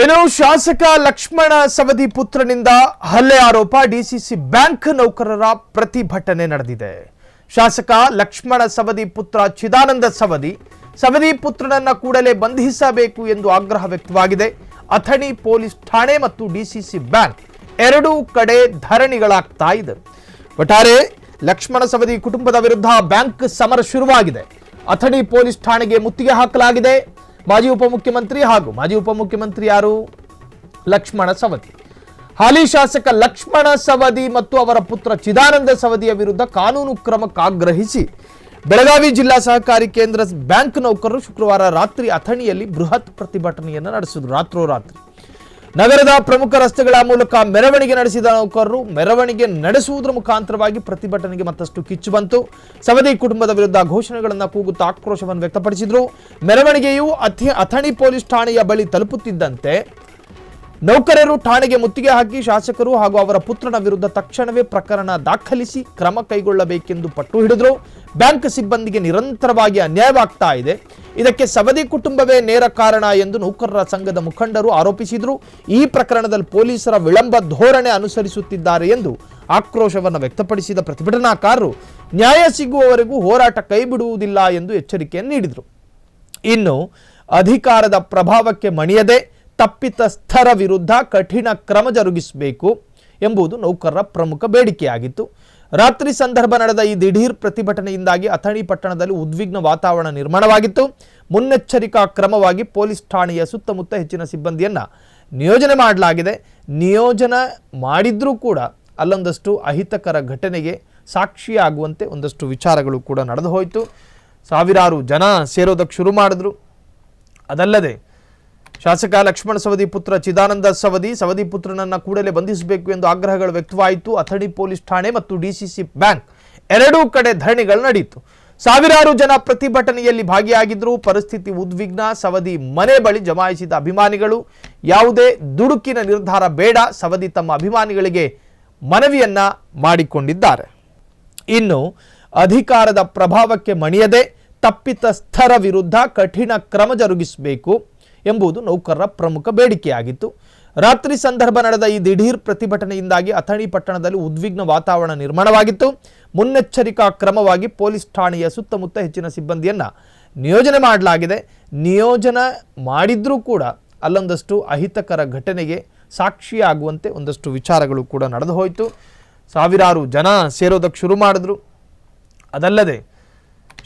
ಇನ್ನು ಶಾಸಕ ಲಕ್ಷ್ಮಣ ಸವದಿ ಪುತ್ರನಿಂದ ಹಲ್ಲೆ ಆರೋಪ ಡಿಸಿಸಿ ಬ್ಯಾಂಕ್ ನೌಕರರ ಪ್ರತಿಭಟನೆ ನಡೆದಿದೆ. ಶಾಸಕ ಲಕ್ಷ್ಮಣ ಸವದಿ ಪುತ್ರ ಚಿದಾನಂದ ಸವದಿ ಪುತ್ರನನ್ನ ಕೂಡಲೇ ಬಂಧಿಸಬೇಕು ಎಂದು ಆಗ್ರಹ ವ್ಯಕ್ತವಾಗಿದೆ. ಅಥಣಿ ಪೊಲೀಸ್ ಠಾಣೆ ಮತ್ತು ಡಿಸಿಸಿ ಬ್ಯಾಂಕ್ ಎರಡೂ ಕಡೆ ಧರಣಿಗಳಾಗ್ತಾ ಇದೆ. ಒಟ್ಟಾರೆ ಲಕ್ಷ್ಮಣ ಸವದಿ ಕುಟುಂಬದ ವಿರುದ್ಧ ಬ್ಯಾಂಕ್ ಸಮರ ಶುರುವಾಗಿದೆ. ಅಥಣಿ ಪೊಲೀಸ್ ಠಾಣೆಗೆ ಮುತ್ತಿಗೆ ಹಾಕಲಾಗಿದೆ. ಮಾಜಿ ಉಪಮುಖ್ಯಮಂತ್ರಿ ಯಾರು? ಲಕ್ಷ್ಮಣ ಸವದಿ. ಹಾಲಿ ಶಾಸಕ ಲಕ್ಷ್ಮಣ ಸವದಿ ಮತ್ತು ಅವರ ಪುತ್ರ ಚಿದಾನಂದ ಸವದಿಯ ವಿರುದ್ಧ ಕಾನೂನು ಕ್ರಮಕ್ಕಾಗ್ರಹಿಸಿ ಬೆಳಗಾವಿ ಜಿಲ್ಲಾ ಸಹಕಾರಿ ಕೇಂದ್ರ ಬ್ಯಾಂಕ್ ನೌಕರರು ಶುಕ್ರವಾರ ರಾತ್ರಿ ಅಥಣಿಯಲ್ಲಿ ಬೃಹತ್ ಪ್ರತಿಭಟನೆಯನ್ನು ನಡೆಸಿದರು. ರಾತ್ರೋರಾತ್ರಿ ನಗರದ ಪ್ರಮುಖ ರಸ್ತೆಗಳ ಮೂಲಕ ಮೆರವಣಿಗೆ ನಡೆಸಿದ ನೌಕರರು ಮೆರವಣಿಗೆ ನಡೆಸುವುದರ ಮುಖಾಂತರವಾಗಿ ಪ್ರತಿಭಟನೆಗೆ ಮತ್ತಷ್ಟು ಕಿಚ್ಚು ಬಂತು. ಸವದಿ ಕುಟುಂಬದ ವಿರುದ್ಧ ಘೋಷಣೆಗಳನ್ನು ಕೂಗುತ್ತಾ ಆಕ್ರೋಶವನ್ನು ವ್ಯಕ್ತಪಡಿಸಿದರು. ಮೆರವಣಿಗೆಯು ಅಥಣಿ ಪೊಲೀಸ್ ಠಾಣೆಯ ಬಳಿ ತಲುಪುತ್ತಿದ್ದಂತೆ ನೌಕರರು ಠಾಣೆಗೆ ಮುತ್ತಿಗೆ ಹಾಕಿ ಶಾಸಕರು ಹಾಗೂ ಅವರ ಪುತ್ರನ ವಿರುದ್ಧ ತಕ್ಷಣವೇ ಪ್ರಕರಣ ದಾಖಲಿಸಿ ಕ್ರಮ ಕೈಗೊಳ್ಳಬೇಕೆಂದು ಪಟ್ಟು ಹಿಡಿದರು. ಬ್ಯಾಂಕ್ ಸಿಬ್ಬಂದಿಗೆ ನಿರಂತರವಾಗಿ ಅನ್ಯಾಯವಾಗ್ತಾ ಇದೆ. ಇದಕ್ಕೆ ಸವದಿ ಕುಟುಂಬವೇ ನೇರ ಕಾರಣ ಎಂದು ನೌಕರರ ಸಂಘದ ಮುಖಂಡರು ಆರೋಪಿಸಿದರು. ಈ ಪ್ರಕರಣದಲ್ಲಿ ಪೊಲೀಸರ ವಿಳಂಬ ಧೋರಣೆ ಅನುಸರಿಸುತ್ತಿದ್ದಾರೆ ಎಂದು ಆಕ್ರೋಶವನ್ನು ವ್ಯಕ್ತಪಡಿಸಿದ ಪ್ರತಿಭಟನಾಕಾರರು ನ್ಯಾಯ ಸಿಗುವವರೆಗೂ ಹೋರಾಟ ಕೈಬಿಡುವುದಿಲ್ಲ ಎಂದು ಎಚ್ಚರಿಕೆಯನ್ನು ನೀಡಿದರು. ಇನ್ನು ಅಧಿಕಾರದ ಪ್ರಭಾವಕ್ಕೆ ಮಣಿಯದೆ ತಪ್ಪಿತಸ್ಥರ ವಿರುದ್ಧ ಕಠಿಣ ಕ್ರಮ ಜರುಗಿಸಬೇಕು ಎಂಬುದು ನೌಕರರ ಪ್ರಮುಖ ಬೇಡಿಕೆಯಾಗಿತ್ತು. ರಾತ್ರಿ ಸಂದರ್ಭ ನಡೆದ ಈ ದಿಢೀರ್ ಪ್ರತಿಭಟನೆಯಿಂದಾಗಿ ಅಥಣಿ ಪಟ್ಟಣದಲ್ಲಿ ಉದ್ವಿಗ್ನ ವಾತಾವರಣ ನಿರ್ಮಾಣವಾಗಿತ್ತು. ಮುನ್ನೆಚ್ಚರಿಕಾ ಕ್ರಮವಾಗಿ ಪೊಲೀಸ್ ಠಾಣೆಯ ಸುತ್ತಮುತ್ತ ಹೆಚ್ಚಿನ ಸಿಬ್ಬಂದಿಯನ್ನು ನಿಯೋಜನೆ ಮಾಡಲಾಗಿದೆ. ನಿಯೋಜನೆ ಮಾಡಿದ್ರೂ ಕೂಡ ಅಲ್ಲೊಂದಷ್ಟು ಅಹಿತಕರ ಘಟನೆಗೆ ಸಾಕ್ಷಿಯಾಗುವಂತೆ ಒಂದಷ್ಟು ವಿಚಾರಗಳು ಕೂಡ ನಡೆದು ಹೋಯಿತು. ಸಾವಿರಾರು ಜನ ಸೇರೋದಕ್ಕೆ ಶುರು ಮಾಡಿದ್ರು. ಅದಲ್ಲದೆ ಶಾಸಕ ಲಕ್ಷ್ಮಣ ಸವದಿ ಪುತ್ರ ಚಿದಾನಂದ ಸವದಿ ಪುತ್ರನನ್ನ ಕೂಡಲೇ ಬಂಧಿಸಬೇಕು ಎಂದು ಆಗ್ರಹಗಳು ವ್ಯಕ್ತವಾಯಿತು. ಅಥಣಿ ಪೊಲೀಸ್ ಠಾಣೆ ಮತ್ತು ಡಿಸಿಸಿ ಬ್ಯಾಂಕ್ ಎರಡೂ ಕಡೆ ಧರಣಿಗಳು ನಡೆಯಿತು. ಸಾವಿರಾರು ಜನ ಪ್ರತಿಭಟನೆಯಲ್ಲಿ ಭಾಗಿಯಾಗಿದ್ದರು. ಪರಿಸ್ಥಿತಿ ಉದ್ವಿಗ್ನ. ಸವದಿ ಮನೆ ಬಳಿ ಜಮಾಯಿಸಿದ ಅಭಿಮಾನಿಗಳು ಯಾವುದೇ ದುಡುಕಿನ ನಿರ್ಧಾರ ಬೇಡ, ಸವದಿ ತಮ್ಮ ಅಭಿಮಾನಿಗಳಿಗೆ ಮನವಿಯನ್ನ ಮಾಡಿಕೊಂಡಿದ್ದಾರೆ. ಇನ್ನು ಅಧಿಕಾರದ ಪ್ರಭಾವಕ್ಕೆ ಮಣಿಯದೆ ತಪ್ಪಿತಸ್ಥರ ವಿರುದ್ಧ ಕಠಿಣ ಕ್ರಮ ಜರುಗಿಸಬೇಕು ಎಂಬುದು ನೌಕರರ ಪ್ರಮುಖ ಬೇಡಿಕೆಯಾಗಿತ್ತು. ರಾತ್ರಿ ಸಂದರ್ಭ ನಡೆದ ಈ ದಿಢೀರ್ ಪ್ರತಿಭಟನೆಯಿಂದಾಗಿ ಅಥಣಿ ಪಟ್ಟಣದಲ್ಲಿ ಉದ್ವಿಗ್ನ ವಾತಾವರಣ ನಿರ್ಮಾಣವಾಗಿತ್ತು. ಮುನ್ನೆಚ್ಚರಿಕಾ ಕ್ರಮವಾಗಿ ಪೊಲೀಸ್ ಠಾಣೆಯ ಸುತ್ತಮುತ್ತ ಹೆಚ್ಚಿನ ಸಿಬ್ಬಂದಿಯನ್ನು ನಿಯೋಜನೆ ಮಾಡಲಾಗಿದೆ. ನಿಯೋಜನೆ ಮಾಡಿದ್ರೂ ಕೂಡ ಅಲ್ಲೊಂದಷ್ಟು ಅಹಿತಕರ ಘಟನೆಗೆ ಸಾಕ್ಷಿಯಾಗುವಂತೆ ಒಂದಷ್ಟು ವಿಚಾರಗಳು ಕೂಡ ನಡೆದು ಹೋಯಿತು. ಸಾವಿರಾರು ಜನ ಸೇರೋದಕ್ಕೆ ಶುರು ಮಾಡಿದ್ರು. ಅದಲ್ಲದೆ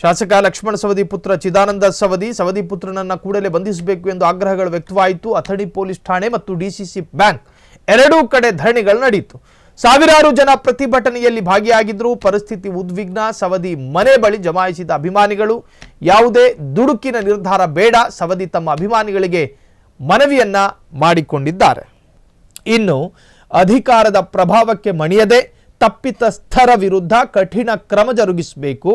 ಶಾಸಕ ಲಕ್ಷ್ಮಣ ಸವದಿ ಪುತ್ರ ಚಿದಾನಂದ ಸವದಿ ಪುತ್ರನನ್ನ ಕೂಡಲೇ ಬಂಧಿಸಬೇಕು ಎಂದು ಆಗ್ರಹಗಳು ವ್ಯಕ್ತವಾಯಿತು. ಅಥಣಿ ಪೊಲೀಸ್ ಠಾಣೆ ಮತ್ತು ಡಿಸಿಸಿ ಬ್ಯಾಂಕ್ ಎರಡೂ ಕಡೆ ಧರಣಿಗಳು ನಡೆಯಿತು. ಸಾವಿರಾರು ಜನ ಪ್ರತಿಭಟನೆಯಲ್ಲಿ ಭಾಗಿಯಾಗಿದ್ದರು. ಪರಿಸ್ಥಿತಿ ಉದ್ವಿಗ್ನ. ಸವದಿ ಮನೆ ಬಳಿ ಜಮಾಯಿಸಿದ ಅಭಿಮಾನಿಗಳು ಯಾವುದೇ ದುಡುಕಿನ ನಿರ್ಧಾರ ಬೇಡ, ಸವದಿ ತಮ್ಮ ಅಭಿಮಾನಿಗಳಿಗೆ ಮನವಿಯನ್ನ ಮಾಡಿಕೊಂಡಿದ್ದಾರೆ. ಇನ್ನು ಅಧಿಕಾರದ ಪ್ರಭಾವಕ್ಕೆ ಮಣಿಯದೆ ತಪ್ಪಿತಸ್ಥರ ವಿರುದ್ಧ ಕಠಿಣ ಕ್ರಮ ಜರುಗಿಸಬೇಕು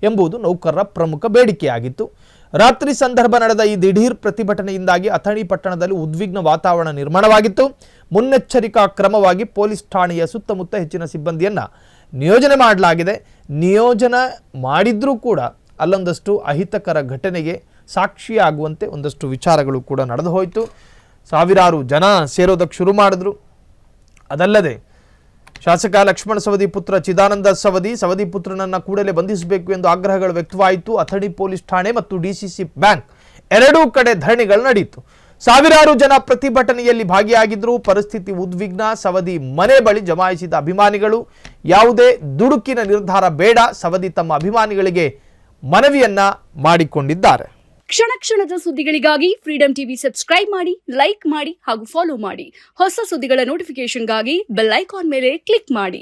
ಎಂಬುದು ನೌಕರರ ಪ್ರಮುಖ ಬೇಡಿಕೆಯಾಗಿತ್ತು. ರಾತ್ರಿ ಸಂದರ್ಭ ನಡೆದ ಈ ದಿಢೀರ್ ಪ್ರತಿಭಟನೆಯಿಂದಾಗಿ ಅಥಣಿ ಪಟ್ಟಣದಲ್ಲಿ ಉದ್ವಿಗ್ನ ವಾತಾವರಣ ನಿರ್ಮಾಣವಾಗಿತ್ತು. ಮುನ್ನೆಚ್ಚರಿಕಾ ಕ್ರಮವಾಗಿ ಪೊಲೀಸ್ ಠಾಣೆಯ ಸುತ್ತಮುತ್ತ ಹೆಚ್ಚಿನ ಸಿಬ್ಬಂದಿಯನ್ನು ನಿಯೋಜನೆ ಮಾಡಲಾಗಿದೆ. ನಿಯೋಜನೆ ಮಾಡಿದ್ರೂ ಕೂಡ ಅಲ್ಲೊಂದಷ್ಟು ಅಹಿತಕರ ಘಟನೆಗೆ ಸಾಕ್ಷಿಯಾಗುವಂತೆ ಒಂದಷ್ಟು ವಿಚಾರಗಳು ಕೂಡ ನಡೆದು ಹೋಯಿತು. ಸಾವಿರಾರು ಜನ ಸೇರೋದಕ್ಕೆ ಶುರು ಮಾಡಿದ್ರು. ಅದಲ್ಲದೆ ಶಾಸಕ ಲಕ್ಷ್ಮಣ ಸವದಿ ಪುತ್ರ ಚಿದಾನಂದ ಸವದಿ ಪುತ್ರನನ್ನ ಕೂಡಲೇ ಬಂಧಿಸಬೇಕು ಎಂದು ಆಗ್ರಹಗಳು ವ್ಯಕ್ತವಾಯಿತು. ಅಥಣಿ ಪೊಲೀಸ್ ಠಾಣೆ ಮತ್ತು ಡಿಸಿಸಿ ಬ್ಯಾಂಕ್ ಎರಡೂ ಕಡೆ ಧರಣಿಗಳು ನಡೆಯಿತು. ಸಾವಿರಾರು ಜನ ಪ್ರತಿಭಟನೆಯಲ್ಲಿ ಭಾಗಿಯಾಗಿದ್ದರು. ಪರಿಸ್ಥಿತಿ ಉದ್ವಿಗ್ನ. ಸವದಿ ಮನೆ ಬಳಿ ಜಮಾಯಿಸಿದ ಅಭಿಮಾನಿಗಳು ಯಾವುದೇ ದುಡುಕಿನ ನಿರ್ಧಾರ ಬೇಡ, ಸವದಿ ತಮ್ಮ ಅಭಿಮಾನಿಗಳಿಗೆ ಮನವಿಯನ್ನ ಮಾಡಿಕೊಂಡಿದ್ದಾರೆ. ಕ್ಷಣ ಕ್ಷಣದ ಸುದ್ದಿಗಳಿಗಾಗಿ ಫ್ರೀಡಂ ಟಿವಿ ಸಬ್ಸ್ಕ್ರೈಬ್ ಮಾಡಿ, ಲೈಕ್ ಮಾಡಿ ಹಾಗೂ ಫಾಲೋ ಮಾಡಿ. ಹೊಸ ಸುದ್ದಿಗಳ ನೋಟಿಫಿಕೇಶನ್ಗಾಗಿ ಬೆಲ್ ಐಕಾನ್ ಮೇಲೆ ಕ್ಲಿಕ್ ಮಾಡಿ.